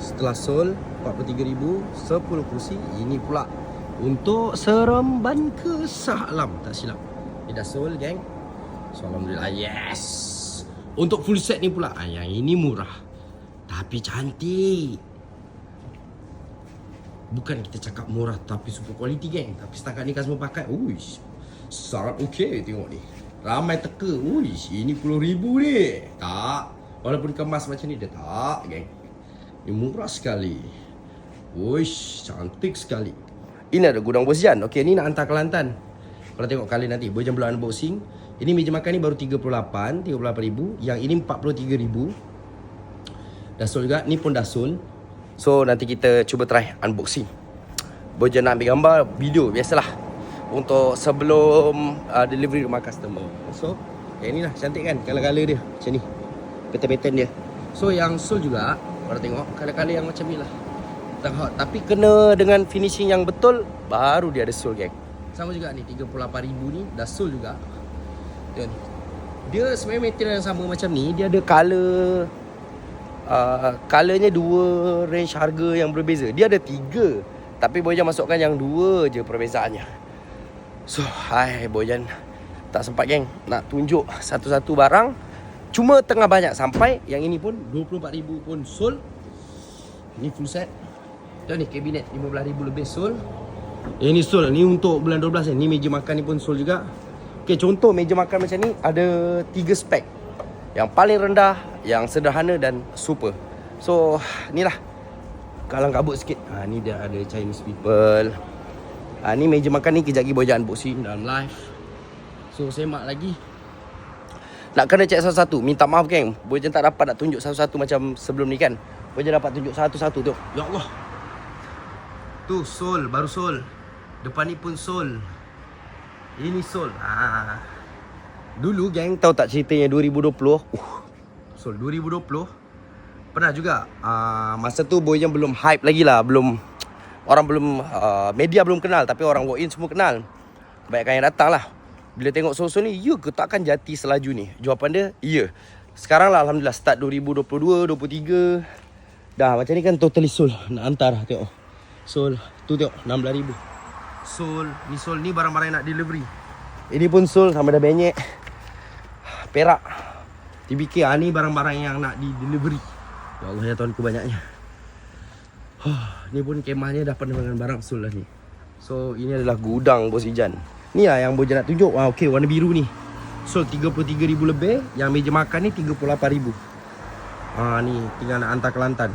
Setelah Sol 43,000, 10 kursi. Ini pula untuk Seremban ke Shah Alam, tak silap. Ini dah Sol, geng. So alhamdulillah, yes. Untuk full set ni pula, yang ini murah tapi cantik. Bukan kita cakap murah tapi super quality, geng. Tapi setakat ni customer pakai, uish, sangat okey. Tengok ni, ramai teka, uish, ini 10,000 ni. Tak, walaupun kemas macam ni, dia tak, geng. Ini murah sekali. Uish, cantik sekali. Ini ada gudang Bos Jan. Okey, ni nak hantar Kelantan. Kalau tengok kali nanti Bos Jan belum unboxing. Ini meja makan ni baru 38,000. Yang ini 43,000. Dah sold juga. Ni pun dah sold. So nanti kita cuba try unboxing. Bos Jan nak ambil gambar, video biasalah, untuk sebelum delivery rumah customer. So yang ni lah, cantik kan color-color dia macam ni, pattern-pattern dia. So yang sold juga, kalau tengok color-color yang macam ni lah, tapi kena dengan finishing yang betul, baru dia ada sold, geng. Sama juga ni 38,000 ni dah sold juga. Dan dia sebenarnya material yang sama macam ni. Dia ada color, colornya dua range harga yang berbeza. Dia ada 3, tapi Bos Jan masukkan yang 2 je perbezaannya. So Bos Jan tak sempat, geng, nak tunjuk satu-satu barang. Cuma tengah banyak sampai. Yang ini pun 24,000 pun sold. Ni full set. Dan ni kabinet 15,000 lebih sold. Ini sold. Ni untuk bulan 12 ni. Ni meja makan ni pun sold juga. Okay, contoh meja makan macam ni ada 3 spek. Yang paling rendah, yang sederhana dan super. So ni lah, kalang kabut sikit. Ni dia ada Chinese people. Ni meja makan ni kejap lagi Bos Jan unboxing dalam live. So semak lagi. Nak kena check satu-satu. Minta maaf, geng, Bos Jan tak dapat nak tunjuk satu-satu macam sebelum ni kan. Bos Jan dapat tunjuk satu-satu tu. Ya Allah. Tu sol, baru sol. Depan ni pun sol. Ini sol. Dulu, geng, tahu tak ceritanya 2020? Sol 2020. Pernah juga. Masa tu Bos Jan belum hype lagi lah. Orang belum, media belum kenal. Tapi orang walk in semua kenal. Kebanyakan yang datang lah. Bila tengok sol-sol ni, ya ke takkan Jati Selaju ni? Jawapan dia, ya. Sekarang lah alhamdulillah, start 2022, 23. Dah macam ni kan totally sol. Nak hantar, tengok. Sol, tu tengok, 16,000. Sol, ni barang-barang yang nak delivery. Ini pun sol, sama dah benyek. Perak, TBK, ni barang-barang yang nak di delivery. Ya Allah ya Tuhanku banyaknya. Ni pun kemahnya dah penuh dengan barang sol lah ni. So ini adalah gudang Bos Jan. Ni lah yang Bos Jan nak tunjuk. Okey, warna biru ni sol 33,000 lebih. Yang meja makan ni 38,000. Ni tinggal nak hantar Kelantan.